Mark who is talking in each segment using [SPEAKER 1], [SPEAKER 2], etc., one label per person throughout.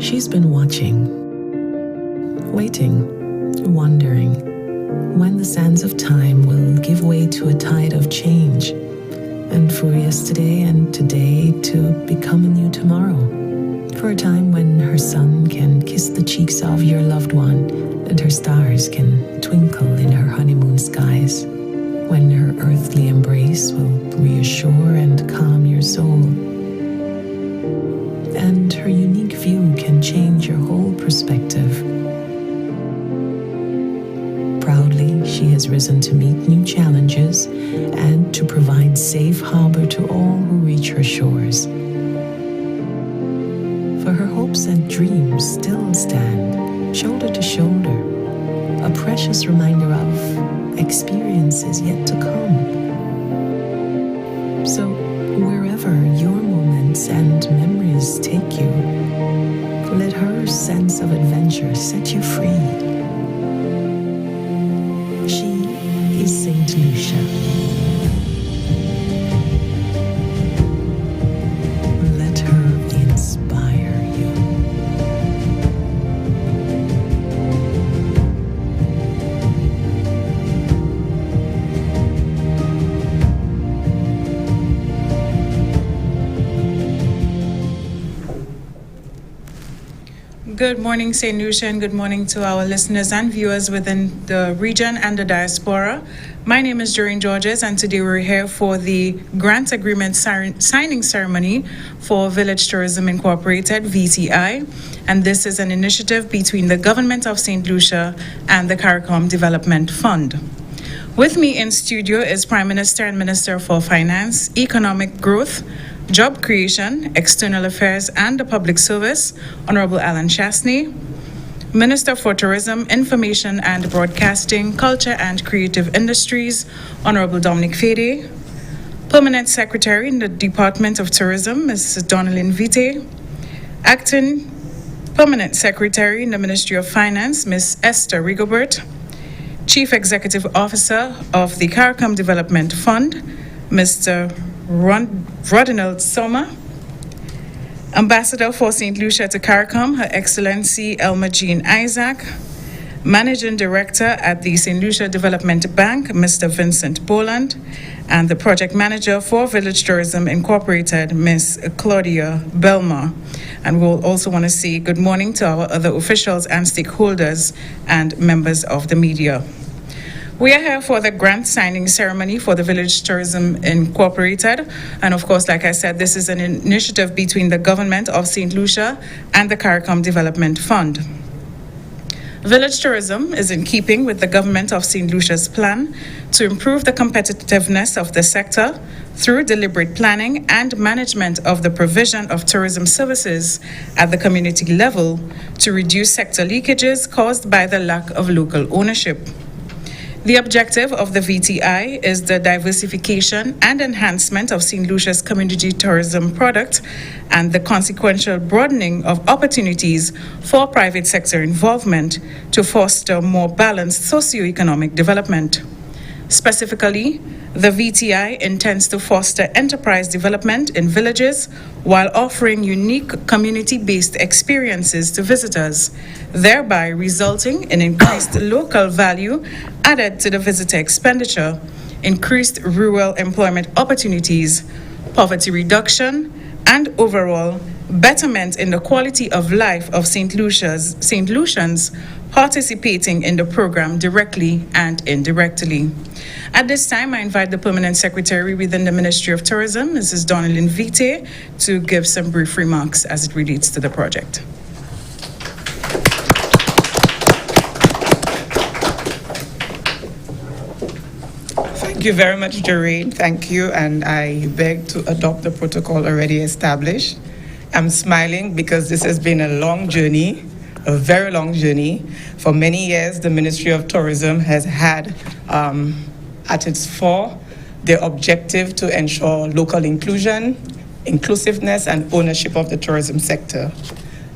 [SPEAKER 1] She's been watching, waiting, wondering when the sands of time will give way to a tide of change, and for yesterday and today to become a new tomorrow. For a time when her sun can kiss the cheeks of your loved one, and her stars can twinkle in her honeymoon skies. When her earthly embrace will reassure and calm your soul. And her unique view can change your whole perspective. Proudly, she has risen to meet new challenges and to provide safe harbor to all who reach her shores. For her hopes and dreams still stand, shoulder to shoulder, a precious reminder of experiences yet to come. So, wherever your moments and memories take you, let her sense of adventure set you free. She is Saint Lucia. Let her inspire you.
[SPEAKER 2] Good morning, St. Lucia, and good morning to our listeners and viewers within the region and the diaspora. My name is Doreen Georges, and today we're here for the grant agreement signing ceremony for Village Tourism Incorporated, VTI, and this is an initiative between the Government of Saint Lucia and the CARICOM Development Fund. With me in studio is Prime Minister and Minister for Finance, Economic Growth, Job Creation, External Affairs and the Public Service, Honorable Alan Chastney, Minister for Tourism, Information and Broadcasting, Culture and Creative Industries, Honorable Dominic Fede, Permanent Secretary in the Department of Tourism, Mrs. Donalyn Vite, Acting Permanent Secretary in the Ministry of Finance, Ms. Esther Rigobert, Chief Executive Officer of the CARICOM Development Fund, Mr. Rodinald Sommer, Ambassador for St. Lucia to CARICOM, Her Excellency Elma Jean Isaac, Managing Director at the St. Lucia Development Bank, Mr. Vincent Boland, and the Project Manager for Village Tourism Incorporated, Ms. Claudia Belma. And we'll also want to say good morning to our other officials and stakeholders and members of the media. We are here for the grant signing ceremony for the Village Tourism Incorporated. And of course, like I said, this is an initiative between the Government of Saint Lucia and the CARICOM Development Fund. Village tourism is in keeping with the Government of Saint Lucia's plan to improve the competitiveness of the sector through deliberate planning and management of the provision of tourism services at the community level to reduce sector leakages caused by the lack of local ownership. The objective of the VTI is the diversification and enhancement of St. Lucia's community tourism product and the consequential broadening of opportunities for private sector involvement to foster more balanced socioeconomic development. Specifically, the VTI intends to foster enterprise development in villages while offering unique community-based experiences to visitors, thereby resulting in increased local value added to the visitor expenditure, increased rural employment opportunities, poverty reduction, and overall betterment in the quality of life of St. Lucians participating in the program directly and indirectly. At this time, I invite the Permanent Secretary within the Ministry of Tourism, Mrs. Donalyn Vite, to give some brief remarks as it relates to the project.
[SPEAKER 3] Thank you very much, Doreen. Thank you, and I beg to adopt the protocol already established. I'm smiling because this has been a long journey, a very long journey. For many years, the Ministry of Tourism has had at its fore the objective to ensure local inclusion, inclusiveness, and ownership of the tourism sector.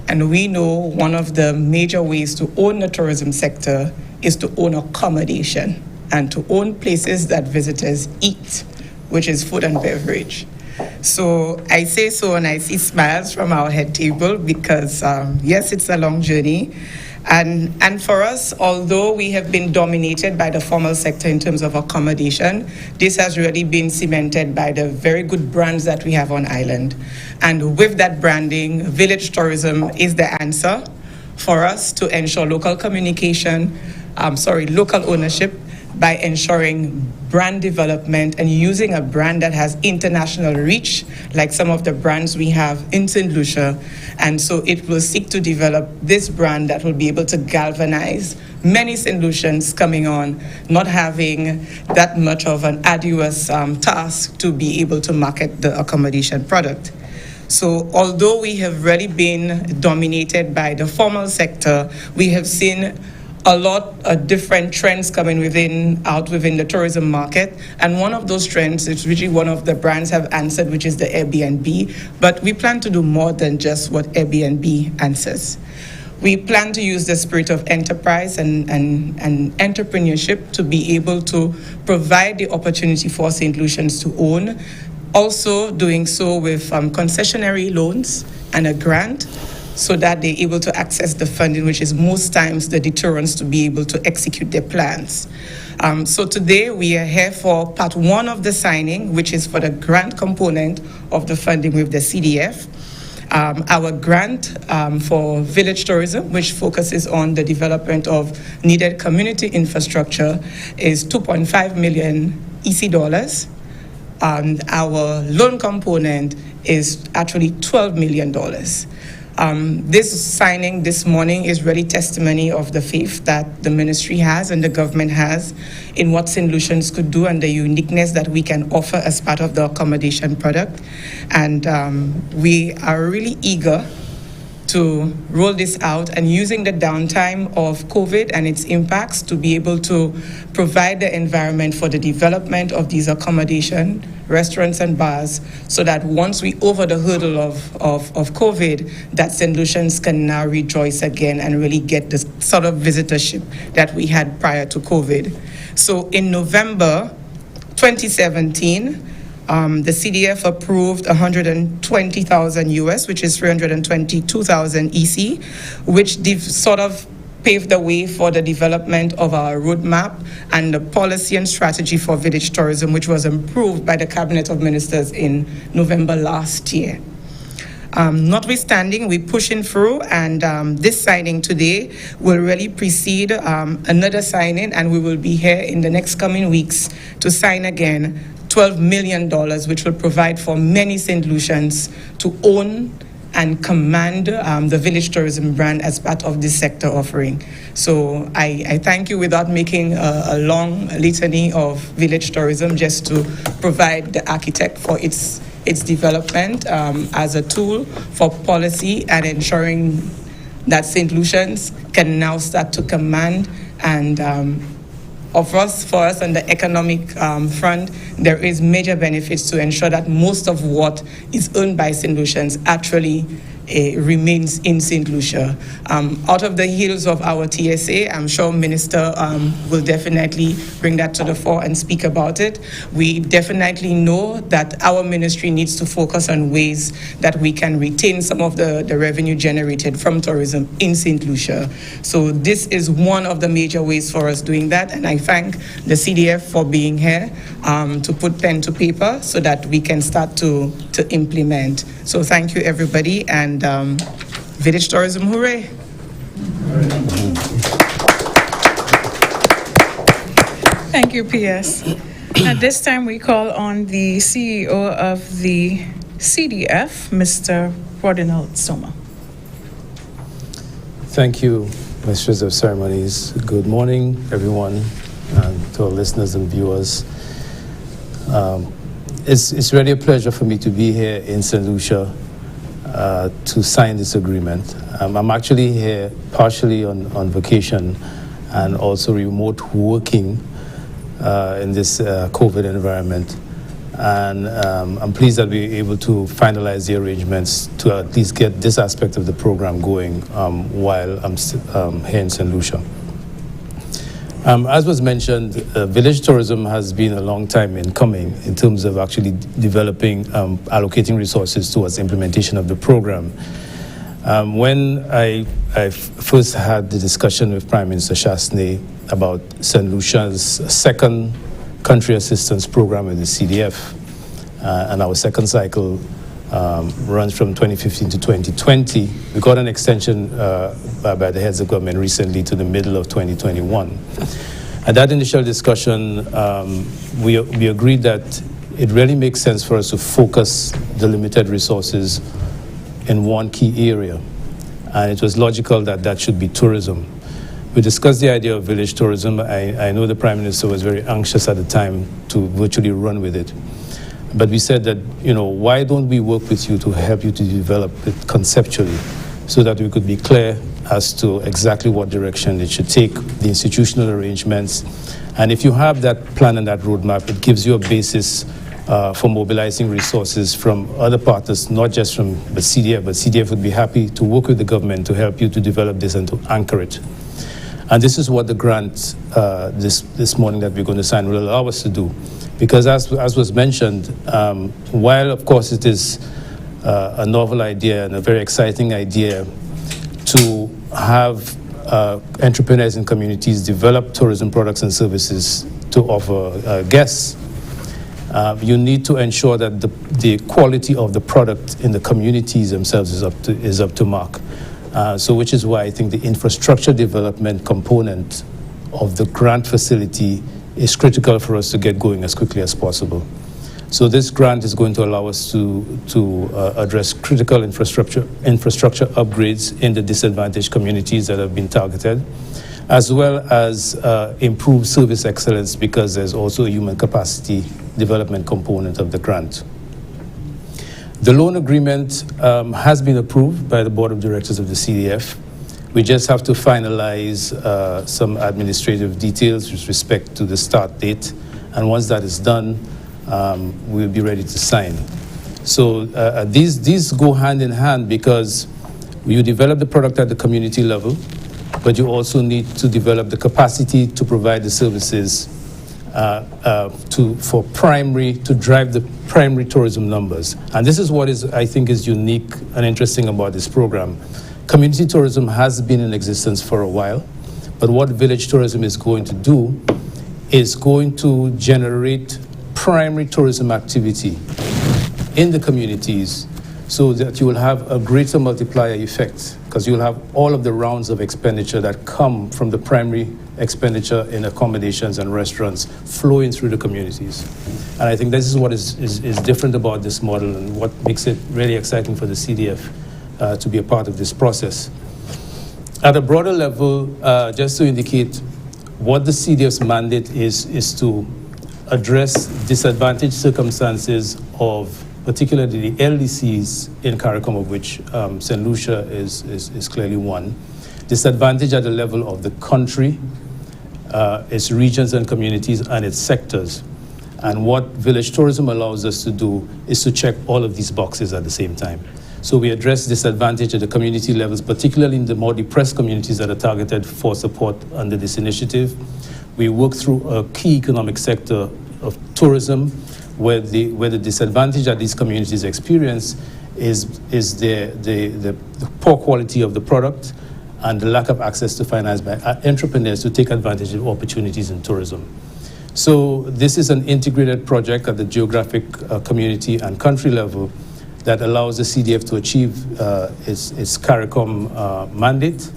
[SPEAKER 3] And we know one of the major ways to own the tourism sector is to own accommodation and to own places that visitors eat, which is food and beverage. So I say so and I see smiles from our head table because, yes, it's a long journey. And for us, although we have been dominated by the formal sector in terms of accommodation, this has really been cemented by the very good brands that we have on island. And with that branding, village tourism is the answer for us to ensure local communication, local ownership, by ensuring brand development and using a brand that has international reach, like some of the brands we have in Saint Lucia. And so it will seek to develop this brand that will be able to galvanize many Saint Lucians coming on, not having that much of an arduous task to be able to market the accommodation product. So although we have really been dominated by the formal sector, we have seen a lot of different trends coming out within the tourism market. And one of those trends is really one of the brands have answered, which is the Airbnb. But we plan to do more than just what Airbnb answers. We plan to use the spirit of enterprise and entrepreneurship to be able to provide the opportunity for St. Lucians to own. Also doing so with concessionary loans and a grant, so that they're able to access the funding, which is most times the deterrence to be able to execute their plans. So today we are here for part one of the signing, which is for the grant component of the funding with the CDF. Our grant for village tourism, which focuses on the development of needed community infrastructure, is 2.5 million EC dollars. And our loan component is actually $12 million. This signing this morning is really testimony of the faith that the ministry has and the government has in what St. Lucians could do and the uniqueness that we can offer as part of the accommodation product. And we are really eager to roll this out and using the downtime of COVID and its impacts to be able to provide the environment for the development of these accommodation, restaurants and bars, so that once we over the hurdle of COVID, that St. Lucians can now rejoice again and really get the sort of visitorship that we had prior to COVID. So in November 2017, the CDF approved 120,000 US, which is 322,000 EC, which sort of paved the way for the development of our roadmap and the policy and strategy for village tourism, which was approved by the Cabinet of Ministers in November last year. Notwithstanding, we're pushing through, and this signing today will really precede another signing, and we will be here in the next coming weeks to sign again $12 million, which will provide for many St. Lucians to own and command the village tourism brand as part of this sector offering. So I thank you without making a long litany of village tourism, just to provide the architect for its development as a tool for policy and ensuring that St. Lucians can now start to command and for us on the economic front, there is major benefits to ensure that most of what is earned by St. Lucians actually remains in St. Lucia. Out of the heels of our TSA, I'm sure Minister will definitely bring that to the fore and speak about it. We definitely know that our ministry needs to focus on ways that we can retain some of the revenue generated from tourism in St. Lucia. So this is one of the major ways for us doing that, and I thank the CDF for being here to put pen to paper so that we can start to implement. So thank you, everybody, and village tourism, hooray.
[SPEAKER 2] Thank you, PS. At this time, we call on the CEO of the CDF, Mr. Rodinald Soma.
[SPEAKER 4] Thank you, Mistress of Ceremonies. Good morning, everyone, and to our listeners and viewers. It's really a pleasure for me to be here in St. Lucia to sign this agreement. I'm actually here partially on vacation and also remote working in this COVID environment. And I'm pleased that we're able to finalize the arrangements to at least get this aspect of the program going while I'm here in St. Lucia. As was mentioned, village tourism has been a long time in coming in terms of actually developing, allocating resources towards implementation of the program. When I first had the discussion with Prime Minister Chasney about St. Lucia's second country assistance program with the CDF, and our second cycle runs from 2015 to 2020. We got an extension by the heads of government recently to the middle of 2021. At that initial discussion, we agreed that it really makes sense for us to focus the limited resources in one key area. And it was logical that that should be tourism. We discussed the idea of village tourism. I know the Prime Minister was very anxious at the time to virtually run with it. But we said that, why don't we work with you to help you to develop it conceptually so that we could be clear as to exactly what direction it should take, the institutional arrangements. And if you have that plan and that roadmap, it gives you a basis for mobilizing resources from other partners, not just from the CDF, but CDF would be happy to work with the government to help you to develop this and to anchor it. And this is what the grant this morning that we're going to sign will allow us to do. Because as was mentioned, while of course it is a novel idea and a very exciting idea to have entrepreneurs and communities develop tourism products and services to offer guests, you need to ensure that the quality of the product in the communities themselves is up to mark. So which is why I think the infrastructure development component of the grant facility is critical for us to get going as quickly as possible. So this grant is going to allow us to address critical infrastructure upgrades in the disadvantaged communities that have been targeted, as well as improve service excellence, because there's also a human capacity development component of the grant. The loan agreement has been approved by the Board of Directors of the CDF. We just have to finalize some administrative details with respect to the start date. And once that is done, we'll be ready to sign. So these go hand in hand, because you develop the product at the community level, but you also need to develop the capacity to provide the services to drive the primary tourism numbers. And this is what I think is unique and interesting about this program. Community tourism has been in existence for a while, but what village tourism is going to do is going to generate primary tourism activity in the communities so that you will have a greater multiplier effect, because you will have all of the rounds of expenditure that come from the primary expenditure in accommodations and restaurants flowing through the communities. And I think this is what is different about this model and what makes it really exciting for the CDF to be a part of this process. At a broader level, just to indicate what the CDF's mandate is to address disadvantaged circumstances of particularly the LDCs in CARICOM, of which St. Lucia is clearly one. Disadvantage at the level of the country, its regions and communities, and its sectors. And what village tourism allows us to do is to check all of these boxes at the same time. So we address disadvantage at the community levels, particularly in the more depressed communities that are targeted for support under this initiative. We work through a key economic sector of tourism, where the disadvantage that these communities experience is the poor quality of the product and the lack of access to finance by entrepreneurs to take advantage of opportunities in tourism. So this is an integrated project at the geographic, community and country level that allows the CDF to achieve its CARICOM mandate,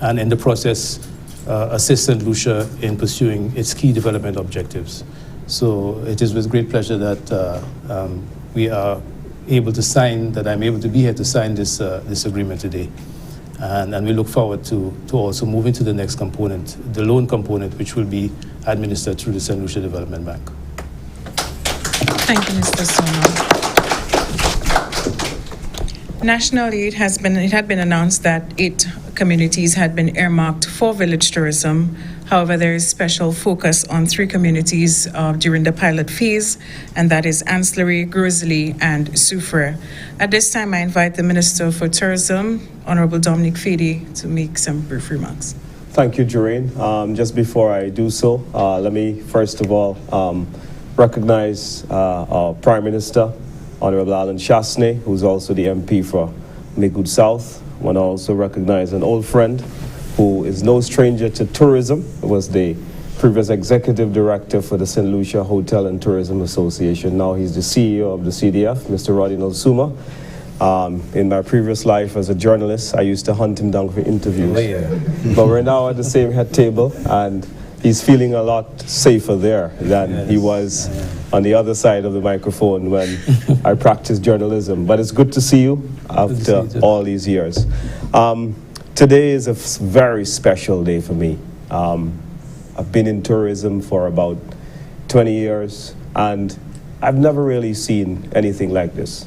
[SPEAKER 4] and in the process assist St. Lucia in pursuing its key development objectives. So it is with great pleasure that we are able to sign, that I'm able to be here to sign this agreement today. And we look forward to also moving to the next component, the loan component, which will be administered through the St. Lucia Development Bank.
[SPEAKER 2] Thank you, Mr. Sona. Nationally, it had been announced that 8 communities had been earmarked for village tourism. However, there is special focus on 3 communities during the pilot phase, and that is Ancillary, Grizzly, and Soufriere. At this time, I invite the Minister for Tourism, Honorable Dominic Fady, to make some brief remarks.
[SPEAKER 5] Thank you, Joreen. Just before I do so, let me first of all recognize our Prime Minister, Honorable Alan Chasney, who's also the MP for Maygood South. I want to also recognize an old friend who is no stranger to tourism. He was the previous executive director for the Saint Lucia Hotel and Tourism Association. Now he's the CEO of the CDF, Mr. Roddy Nolsuma. In my previous life as a journalist, I used to hunt him down for interviews. Oh, yeah. But we're now at the same head table, and he's feeling a lot safer there than he was on the other side of the microphone when I practiced journalism. But it's good to see you after all these years. Today is a very special day for me. I've been in tourism for about 20 years, and I've never really seen anything like this.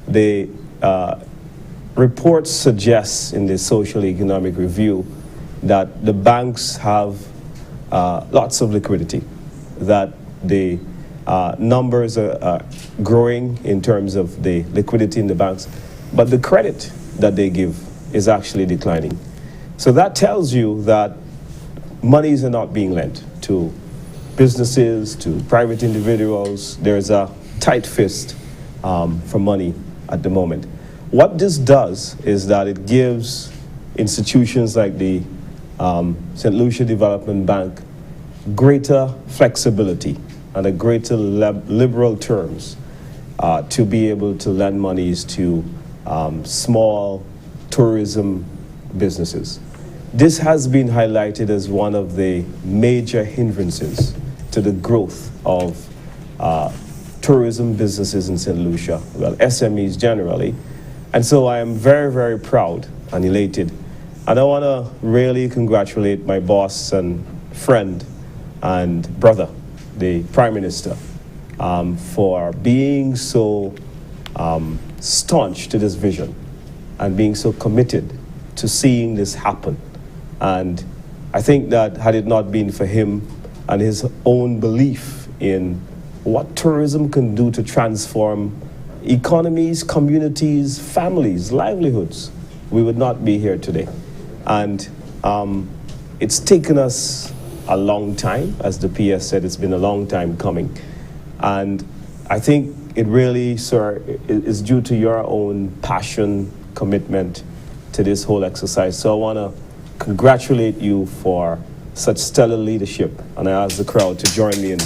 [SPEAKER 5] The reports suggest in the social economic review that the banks have lots of liquidity, that the numbers are growing in terms of the liquidity in the banks, but the credit that they give is actually declining. So that tells you that monies are not being lent to businesses, to private individuals. There's a tight fist for money at the moment. What this does is that it gives institutions like the Saint Lucia Development Bank greater flexibility and a greater liberal terms to be able to lend monies to small tourism businesses. This has been highlighted as one of the major hindrances to the growth of tourism businesses in St. Lucia, well, SMEs generally. And so I am very, very proud and elated. And I want to really congratulate my boss and friend and brother, the Prime Minister, for being so staunch to this vision and being so committed to seeing this happen. And I think that had it not been for him and his own belief in what tourism can do to transform economies, communities, families, livelihoods, we would not be here today. And it's taken us a long time. As the PS said, it's been a long time coming. And I think it really, sir, is due to your own passion, commitment to this whole exercise. So I want to congratulate you for such stellar leadership. And I ask the crowd to join me in.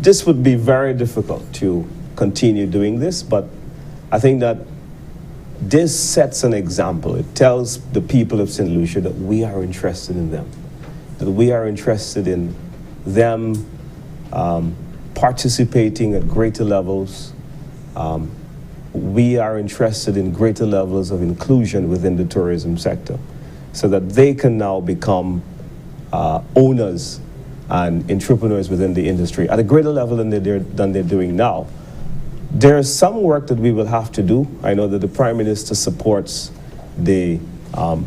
[SPEAKER 5] This would be very difficult to continue doing this, but I think that this sets an example. It tells the people of St. Lucia that we are interested in them, that we are interested in them participating at greater levels. We are interested in greater levels of inclusion within the tourism sector so that they can now become owners and entrepreneurs within the industry at a greater level than they're doing now. There's some work that we will have to do. I know that the Prime Minister supports the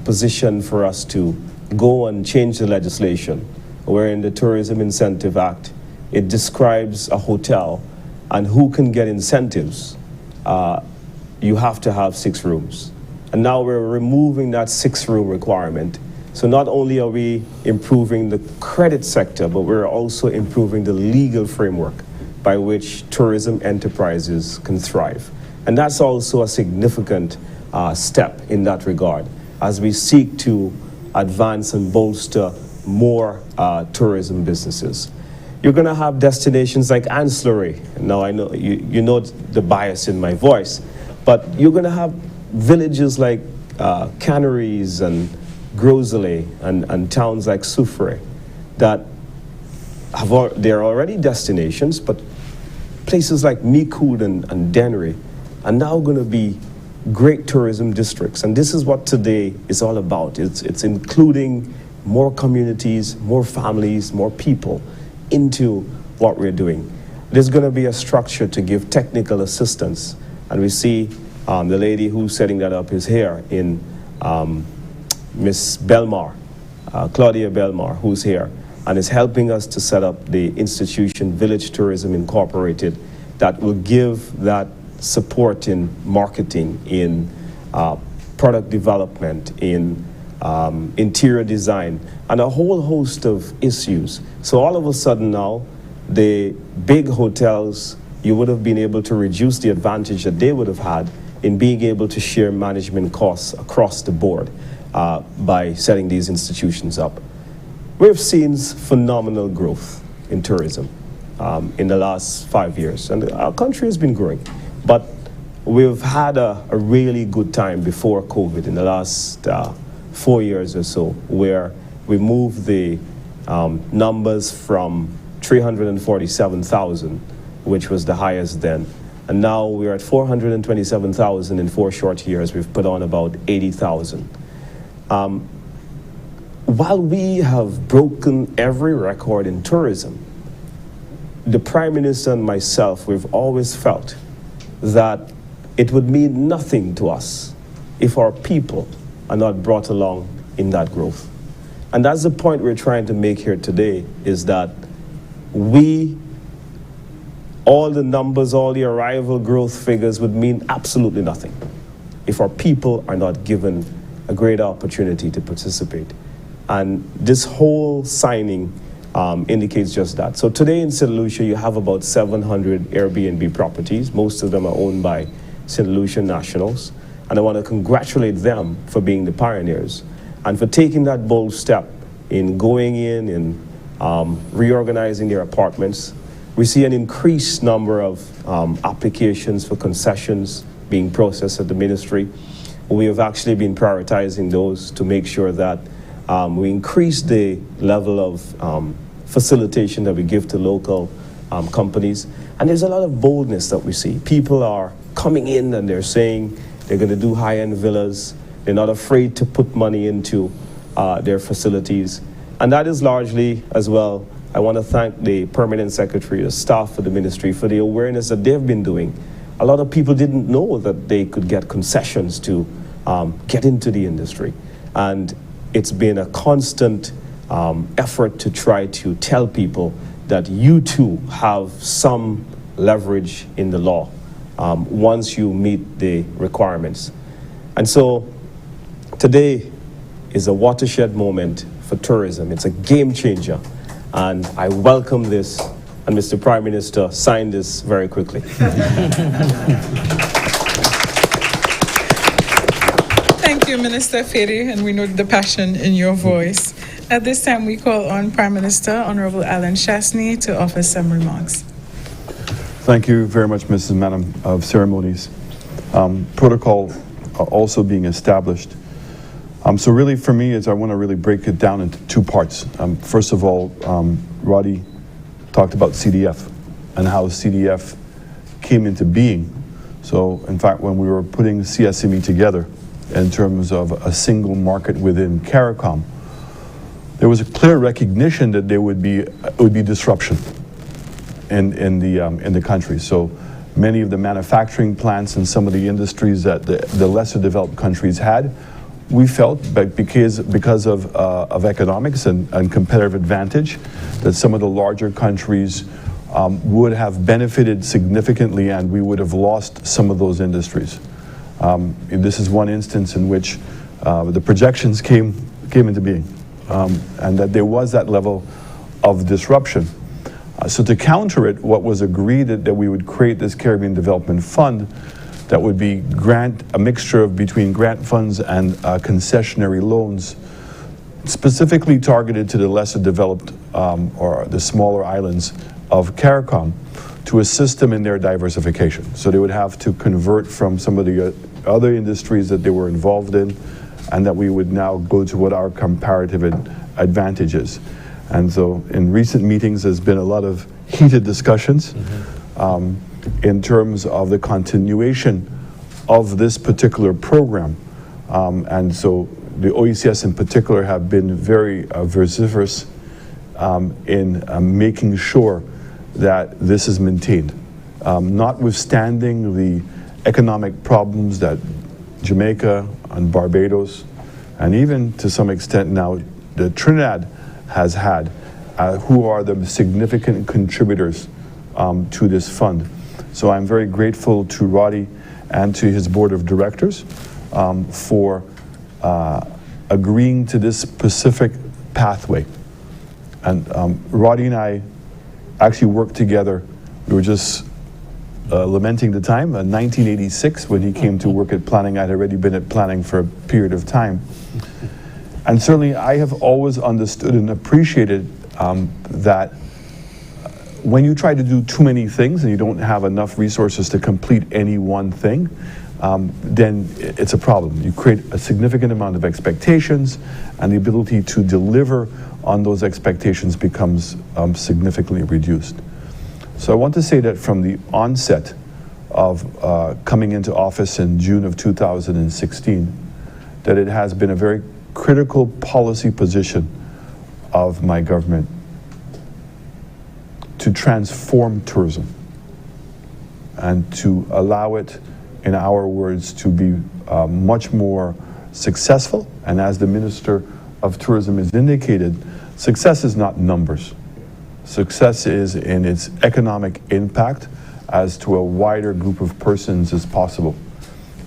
[SPEAKER 5] position for us to go and change the legislation, where in the Tourism Incentive Act, it describes a hotel and who can get incentives. You have to have 6 rooms. And now we're removing that 6-room requirement. So not only are we improving the credit sector, but we're also improving the legal framework by which tourism enterprises can thrive. And that's also a significant step in that regard as we seek to advance and bolster more tourism businesses. You're going to have destinations like ancillary. Now I know you know the bias in my voice, but you're going to have villages like Canaries and Grosley and towns like Soufrière that they're already destinations, but places like Micoud and Dennery are now going to be great tourism districts. And this is what today is all about. It's including more communities, more families, more people into what we're doing. There's going to be a structure to give technical assistance. And we see the lady who's setting that up is here in Miss Belmar, Claudia Belmar, who's here and is helping us to set up the institution Village Tourism Incorporated that will give that support in marketing, in product development, in interior design, and a whole host of issues. So all of a sudden now, the big hotels, you would have been able to reduce the advantage that they would have had in being able to share management costs across the board by setting these institutions up. We've seen phenomenal growth in tourism in the last 5 years, and our country has been growing. But we've had a really good time before COVID in the last 4 years or so, where we moved the numbers from 347,000, which was the highest then, and now we're at 427,000 in 4 short years. We've put on about 80,000. While we have broken every record in tourism, the Prime Minister and myself, we've always felt that it would mean nothing to us if our people are not brought along in that growth. And that's the point we're trying to make here today, is that all the numbers, all the arrival growth figures would mean absolutely nothing if our people are not given a great opportunity to participate. And this whole signing indicates just that. So today in St. Lucia, you have about 700 Airbnb properties. Most of them are owned by St. Lucia nationals. And I want to congratulate them for being the pioneers and for taking that bold step in going in and reorganizing their apartments. We see an increased number of applications for concessions being processed at the ministry. We have actually been prioritizing those to make sure that we increase the level of facilitation that we give to local companies. And there's a lot of boldness that we see. People are coming in and they're saying they're going to do high-end villas. They're not afraid to put money into their facilities. And that is largely, as well, I want to thank the Permanent Secretary, the staff of the ministry, for the awareness that they've been doing. A lot of people didn't know that they could get concessions to get into the industry. And it's been a constant effort to try to tell people that you too have some leverage in the law once you meet the requirements. And so today is a watershed moment for tourism. It's a game changer. And I welcome this, and Mr. Prime Minister signed this very quickly.
[SPEAKER 2] Thank you, Minister Fede, and we know the passion in your voice. At this time, we call on Prime Minister Honorable Alan Chasney to offer some remarks.
[SPEAKER 6] Thank you very much, Mrs. Madam of Ceremonies. Protocol also being established. So really for me is I want to really break it down into 2 parts. First of all, Roddy talked about CDF and how CDF came into being. So in fact, when we were putting CSME together in terms of a single market within CARICOM, there was a clear recognition that there would be disruption in the country. So many of the manufacturing plants and some of the industries that the lesser developed countries had, we felt because of economics and competitive advantage, that some of the larger countries would have benefited significantly, and we would have lost some of those industries. This is one instance in which the projections came into being, and that there was that level of disruption. So to counter it, what was agreed that we would create this Caribbean Development Fund that would be a mixture between grant funds and concessionary loans, specifically targeted to the lesser developed or the smaller islands of CARICOM, to assist them in their diversification. So they would have to convert from some of the other industries that they were involved in, and that we would now go to what our comparative advantage is. And so in recent meetings, there's been a lot of heated discussions in terms of the continuation of this particular program. And so the OECS in particular have been very vociferous in making sure that this is maintained. Notwithstanding the economic problems that Jamaica and Barbados, and even to some extent now the Trinidad has had, who are the significant contributors to this fund. So I'm very grateful to Roddy and to his board of directors for agreeing to this specific pathway. And Roddy and I actually worked together. We were just lamenting the time, 1986, when he came to work at planning. I'd already been at planning for a period of time. And certainly I have always understood and appreciated that when you try to do too many things and you don't have enough resources to complete any one thing, then it's a problem. You create a significant amount of expectations, and the ability to deliver on those expectations becomes significantly reduced. So I want to say that from the onset of coming into office in June of 2016, that it has been a very critical policy position of my government to transform tourism and to allow it, in our words, to be much more successful. And as the Minister of Tourism has indicated, success is not numbers. Success is in its economic impact as to a wider group of persons as possible.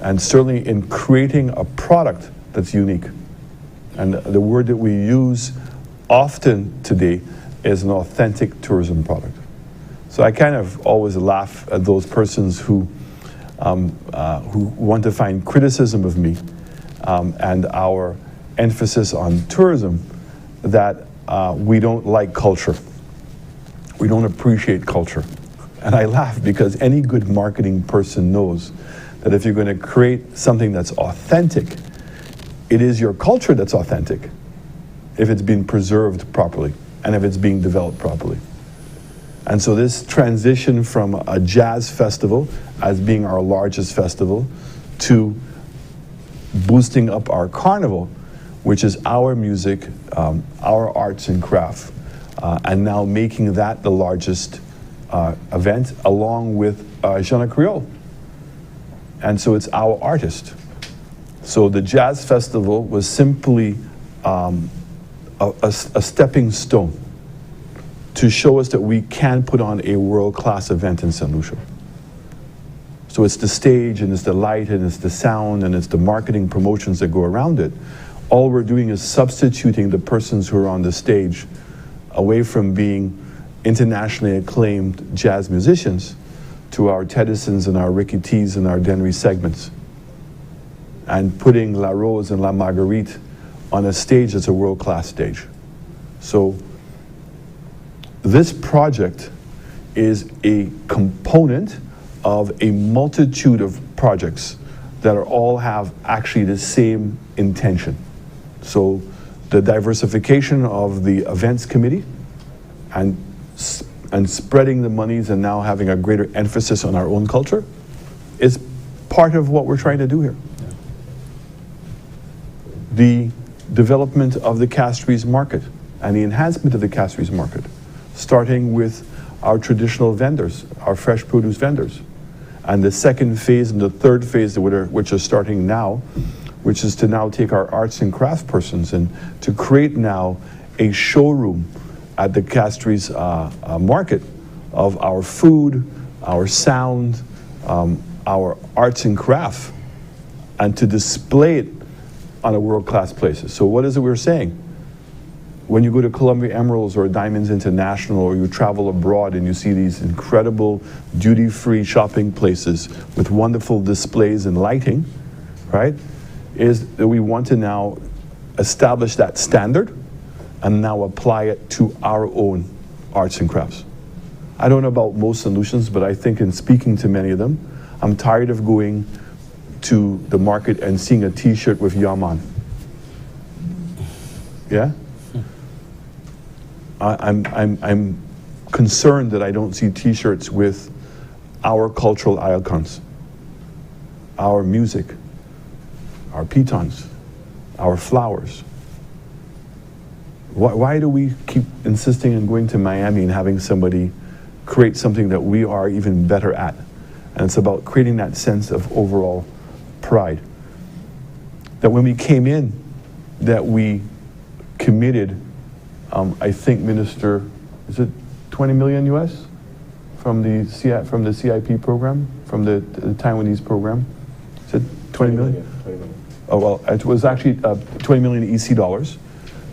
[SPEAKER 6] And certainly in creating a product that's unique. And the word that we use often today is an authentic tourism product. So I kind of always laugh at those persons who want to find criticism of me and our emphasis on tourism, that we don't like culture. We don't appreciate culture. And I laugh because any good marketing person knows that if you're going to create something that's authentic, it is your culture that's authentic if it's been preserved properly and if it's being developed properly. And so this transition from a jazz festival as being our largest festival to boosting up our carnival, which is our music, our arts and craft, and now making that the largest event along with Jean Creole. And so it's our artist. So the Jazz Festival was simply a stepping stone to show us that we can put on a world-class event in Saint Lucia. So it's the stage, and it's the light, and it's the sound, and it's the marketing promotions that go around it. All we're doing is substituting the persons who are on the stage away from being internationally acclaimed jazz musicians to our Teddisons and our Ricky T's and our Denry segments, and putting La Rose and La Marguerite on a stage that's a world-class stage. So this project is a component of a multitude of projects that are all have actually the same intention. So the diversification of the events committee and spreading the monies and now having a greater emphasis on our own culture is part of what we're trying to do here. The development of the Castries market and the enhancement of the Castries market, starting with our traditional vendors, our fresh produce vendors, and the second phase and the third phase which are starting now, which is to now take our arts and craft persons and to create now a showroom at the Castries market of our food, our sound, our arts and craft, and to display it on a world-class places. So what is it we're saying? When you go to Columbia Emeralds or Diamonds International, or you travel abroad and you see these incredible duty-free shopping places with wonderful displays and lighting, right, is that we want to now establish that standard and now apply it to our own arts and crafts. I don't know about most solutions, but I think in speaking to many of them, I'm tired of going to the market and seeing a t-shirt with Yaman. Yeah? I'm concerned that I don't see t-shirts with our cultural icons, our music, our pitons, our flowers. Why do we keep insisting on going to Miami and having somebody create something that we are even better at? And it's about creating that sense of overall pride. That when we came in, that we committed, I think, Minister, is it 20 million US from the CIP program, from the Taiwanese program? Is it 20 million? 20 million. it was actually 20 million EC dollars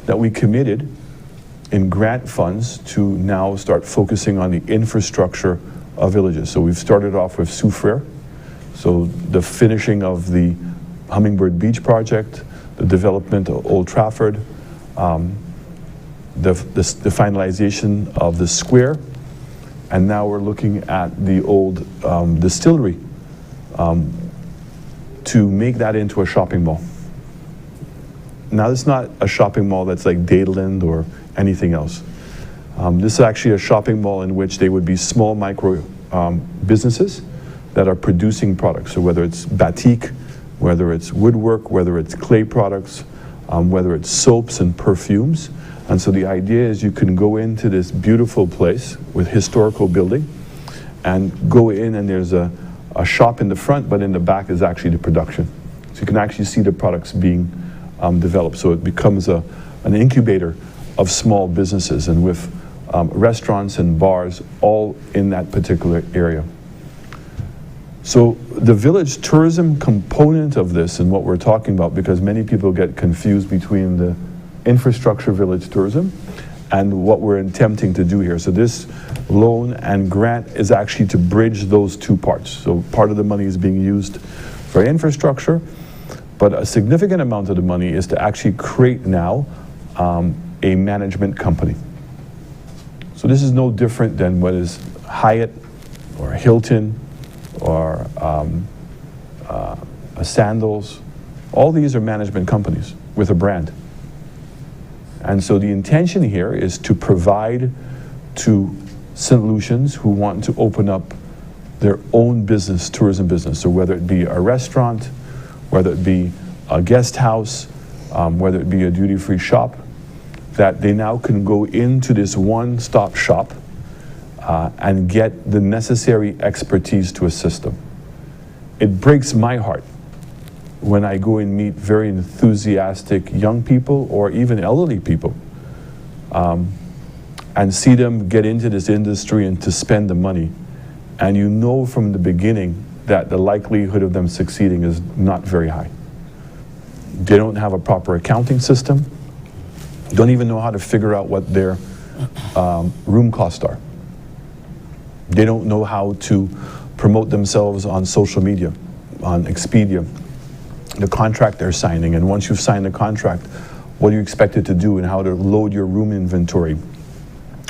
[SPEAKER 6] that we committed in grant funds to now start focusing on the infrastructure of villages. So we've started off with Soufrière, so the finishing of the Hummingbird Beach project, the development of Old Trafford, the finalization of the square, and now we're looking at the old distillery to make that into a shopping mall. Now, it's not a shopping mall that's like Dadeland or anything else. This is actually a shopping mall in which they would be small micro businesses that are producing products. So whether it's batik, whether it's woodwork, whether it's clay products, whether it's soaps and perfumes. And so the idea is you can go into this beautiful place with historical building and go in, and there's a shop in the front, but in the back is actually the production. So you can actually see the products being developed. So it becomes an incubator of small businesses, and with restaurants and bars all in that particular area. So the village tourism component of this and what we're talking about, because many people get confused between the infrastructure village tourism and what we're attempting to do here. So this loan and grant is actually to bridge those two parts. So part of the money is being used for infrastructure, but a significant amount of the money is to actually create now a management company. So this is no different than what is Hyatt or Hilton or a Sandals. All these are management companies with a brand. And so the intention here is to provide to St. Lucians who want to open up their own business, tourism business. So whether it be a restaurant, whether it be a guest house, whether it be a duty-free shop, that they now can go into this one-stop shop and get the necessary expertise to assist them. It breaks my heart when I go and meet very enthusiastic young people or even elderly people and see them get into this industry and to spend the money. And you know from the beginning that the likelihood of them succeeding is not very high. They don't have a proper accounting system, don't even know how to figure out what their room costs are. They don't know how to promote themselves on social media, on Expedia, the contract they're signing, and once you've signed the contract, what do you expect it to do, and how to load your room inventory,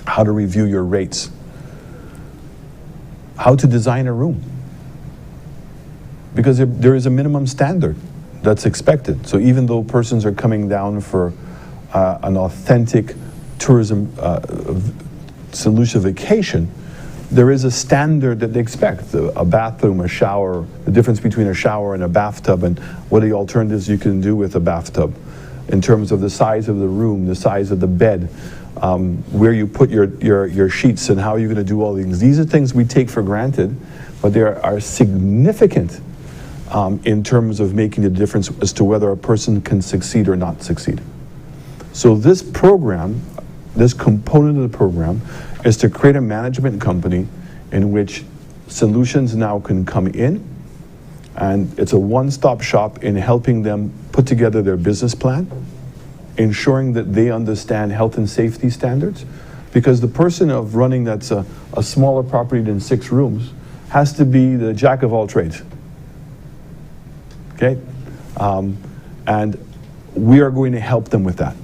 [SPEAKER 6] how to review your rates, how to design a room. Because there is a minimum standard that's expected. So even though persons are coming down for an authentic tourism St. Lucia vacation, there is a standard that they expect, a bathroom, a shower, the difference between a shower and a bathtub, and what are the alternatives you can do with a bathtub in terms of the size of the room, the size of the bed, where you put your sheets, and how you're going to do all these things. These are things we take for granted, but they are significant in terms of making the difference as to whether a person can succeed or not succeed. So this program, this component of the program, is to create a management company in which St. Lucians now can come in, and it's a one-stop shop in helping them put together their business plan, ensuring that they understand health and safety standards, because the person of running that's a smaller property than 6 rooms has to be the jack of all trades. Okay? And we are going to help them with that.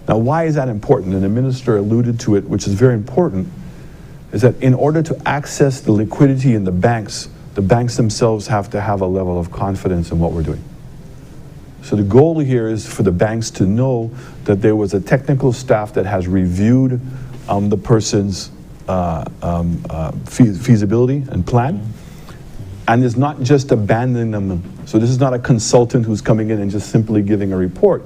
[SPEAKER 6] Now, why is that important? And the minister alluded to it, which is very important, is that in order to access the liquidity in the banks themselves have to have a level of confidence in what we're doing. So the goal here is for the banks to know that there was a technical staff that has reviewed the person's feasibility and plan, and is not just abandoning them. So this is not a consultant who's coming in and just simply giving a report,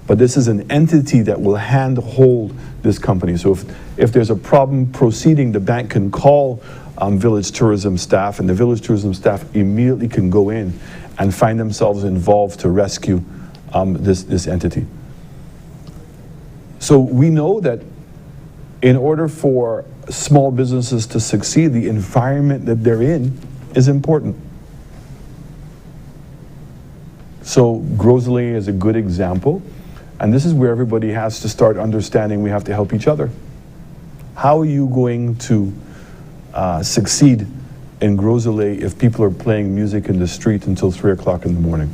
[SPEAKER 6] but this is an entity that will hand-hold this company. So if there's a problem proceeding, the bank can call village tourism staff, and the village tourism staff immediately can go in and find themselves involved to rescue this entity. So we know that in order for small businesses to succeed, the environment that they're in is important. So Grosley is a good example, and this is where everybody has to start understanding we have to help each other. How are you going to succeed in Grosley if people are playing music in the street until 3 o'clock in the morning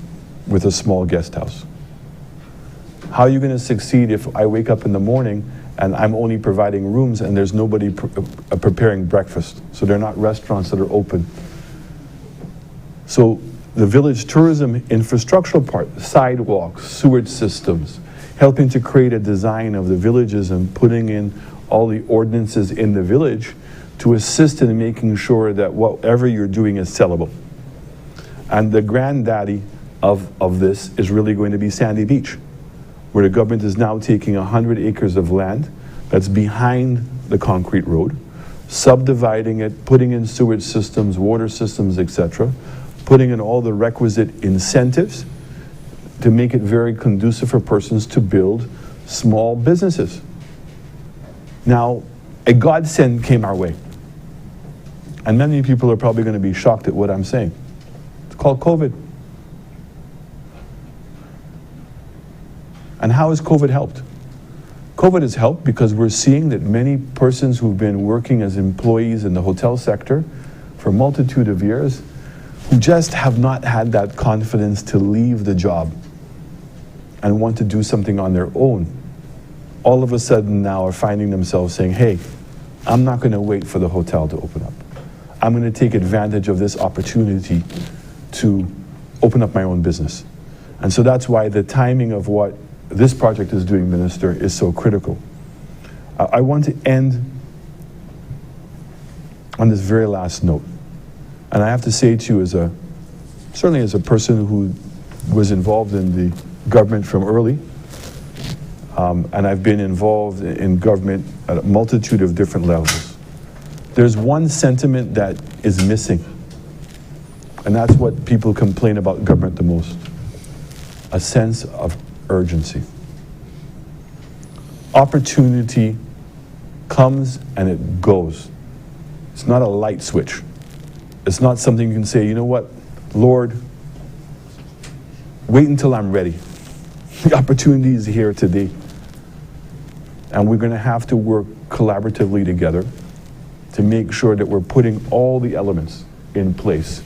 [SPEAKER 6] with a small guest house? How are you going to succeed if I wake up in the morning and I'm only providing rooms and there's nobody preparing breakfast? So they're not restaurants that are open. So the village tourism infrastructural part, sidewalks, sewage systems, helping to create a design of the villages and putting in all the ordinances in the village to assist in making sure that whatever you're doing is sellable. And the granddaddy of this is really going to be Sandy Beach, where the government is now taking 100 acres of land that's behind the concrete road, subdividing it, putting in sewage systems, water systems, etc., putting in all the requisite incentives to make it very conducive for persons to build small businesses. Now, a godsend came our way. And many people are probably going to be shocked at what I'm saying. It's called COVID. And how has COVID helped? COVID has helped because we're seeing that many persons who've been working as employees in the hotel sector for a multitude of years who just have not had that confidence to leave the job and want to do something on their own, all of a sudden now are finding themselves saying, hey, I'm not going to wait for the hotel to open up. I'm going to take advantage of this opportunity to open up my own business. And so that's why the timing of what this project is doing, Minister, is so critical. I want to end on this very last note. And I have to say to you, certainly as a person who was involved in the government from early, and I've been involved in government at a multitude of different levels, there's one sentiment that is missing. And that's what people complain about government the most. A sense of urgency. Opportunity comes and it goes. It's not a light switch. It's not something you can say, you know what, Lord, wait until I'm ready. The opportunity is here today. And we're going to have to work collaboratively together to make sure that we're putting all the elements in place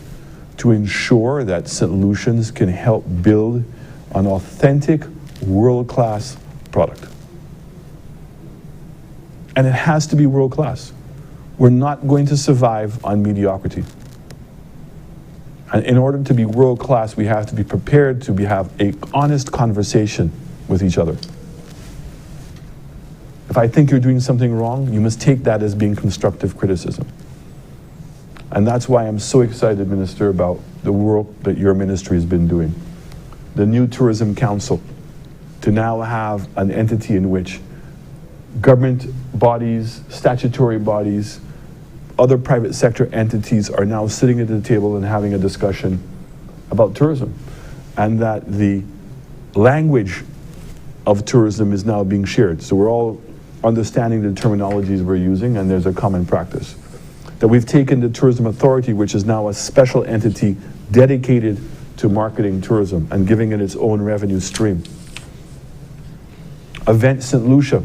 [SPEAKER 6] to ensure that St. Lucians can help build an authentic, world-class product. And it has to be world-class. We're not going to survive on mediocrity. And in order to be world-class, we have to be prepared to have an honest conversation with each other. If I think you're doing something wrong, you must take that as being constructive criticism. And that's why I'm so excited, Minister, about the work that your ministry has been doing. The new Tourism Council, to now have an entity in which government bodies, statutory bodies, other private sector entities are now sitting at the table and having a discussion about tourism. And that the language of tourism is now being shared. So we're all understanding the terminologies we're using, and there's a common practice. That we've taken the Tourism Authority, which is now a special entity dedicated to marketing tourism and giving it its own revenue stream. Event St. Lucia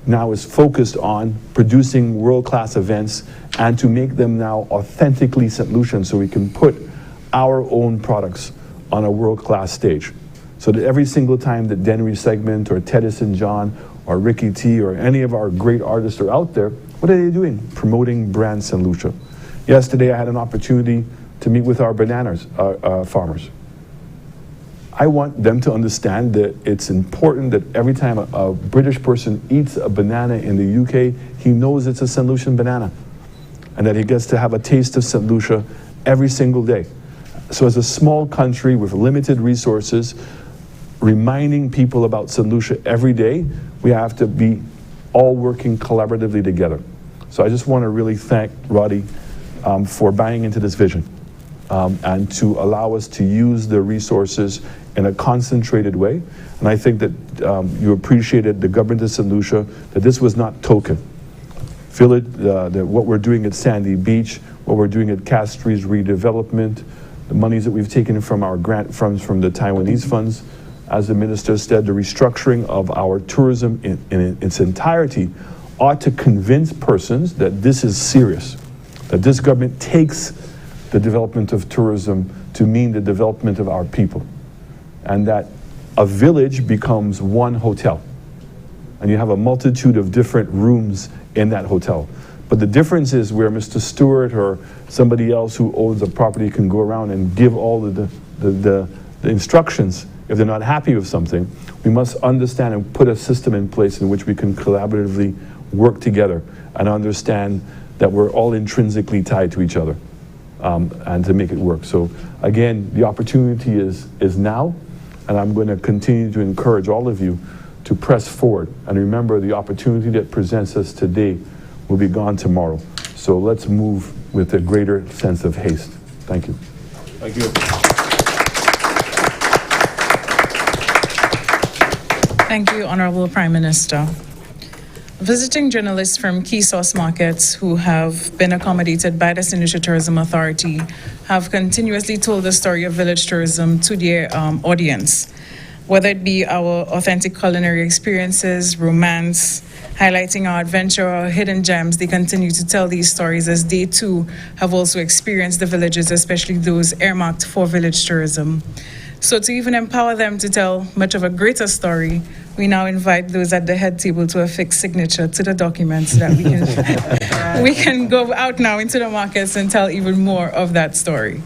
[SPEAKER 6] now is focused on producing world-class events and to make them now authentically St. Lucian, so we can put our own products on a world-class stage. So that every single time that Denry Segment or Teddyson John or Ricky T or any of our great artists are out there, what are they doing? Promoting brand St. Lucia. Yesterday I had an opportunity to meet with our bananas farmers. I want them to understand that it's important that every time a British person eats a banana in the UK, he knows it's a St. Lucian banana, and that he gets to have a taste of St. Lucia every single day. So as a small country with limited resources, reminding people about St. Lucia every day, we have to be all working collaboratively together. So I just want to really thank Roddy for buying into this vision and to allow us to use the resources in a concentrated way. And I think that you appreciated the government of St. Lucia, that this was not token. Feel it, that what we're doing at Sandy Beach, what we're doing at Castries redevelopment, the monies that we've taken from our grant funds from the Taiwanese funds. As the minister said, the restructuring of our tourism in its entirety ought to convince persons that this is serious, that this government takes the development of tourism to mean the development of our people, and that a village becomes one hotel, and you have a multitude of different rooms in that hotel. But the difference is where Mr. Stewart or somebody else who owns a property can go around and give all the instructions if they're not happy with something. We must understand and put a system in place in which we can collaboratively work together and understand that we're all intrinsically tied to each other, and to make it work. So again, the opportunity is now, and I'm going to continue to encourage all of you to press forward. And remember, the opportunity that presents us today will be gone tomorrow. So let's move with a greater sense of haste. Thank you.
[SPEAKER 5] Thank you.
[SPEAKER 2] Thank you, Honorable Prime Minister. Visiting journalists from key source markets who have been accommodated by the Saint Lucia Tourism Authority have continuously told the story of village tourism to their audience, whether it be our authentic culinary experiences, romance, highlighting our adventure or hidden gems. They continue to tell these stories as they too have also experienced the villages, especially those earmarked for village tourism. So to even empower them to tell much of a greater story, we now invite those at the head table to affix signature to the documents so that we can go out now into the markets and tell even more of that story.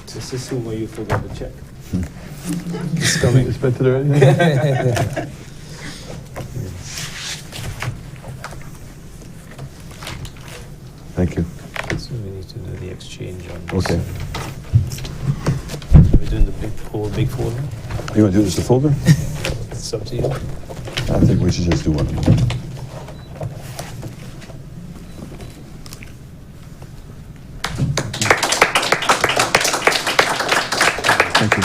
[SPEAKER 5] Just assume where you forgot the check.
[SPEAKER 6] It's coming. It's better already. Thank you.
[SPEAKER 4] So we need to do the exchange on this.
[SPEAKER 6] Okay.
[SPEAKER 4] We're doing the whole big folder?
[SPEAKER 6] You want to do this the folder?
[SPEAKER 4] It's up to you.
[SPEAKER 6] I think we should just do one. Thank you.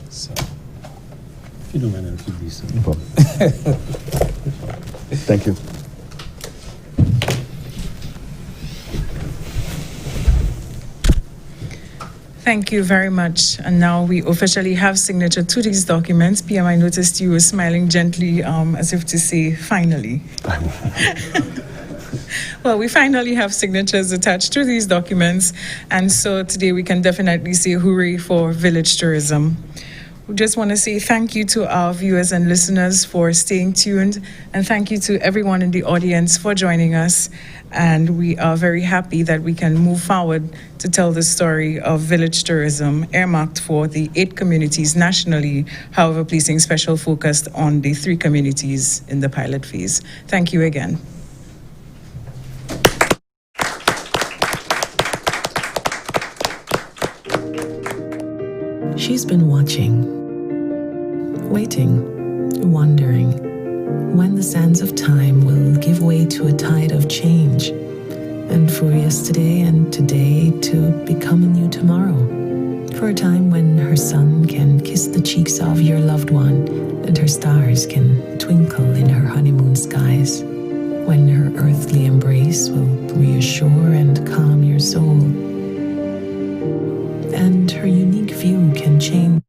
[SPEAKER 4] So, if you don't mind, I'll keep these.
[SPEAKER 6] No problem. Thank you.
[SPEAKER 2] Thank you very much. And now we officially have signature to these documents. PM, I noticed you were smiling gently as if to say, finally. Well, we finally have signatures attached to these documents. And so today we can definitely say hooray for village tourism. We just want to say thank you to our viewers and listeners for staying tuned. And thank you to everyone in the audience for joining us. And we are very happy that we can move forward to tell the story of village tourism earmarked for the 8 communities nationally, however, placing special focus on the 3 communities in the pilot phase. Thank you again.
[SPEAKER 1] She's been watching, waiting, wondering when the sands of time will give way to a tide of change, and for yesterday and today to become a new tomorrow, for a time when her sun can kiss the cheeks of your loved one and her stars can twinkle in her honeymoon skies, when her earthly embrace will reassure and calm your soul, and her unique view can change.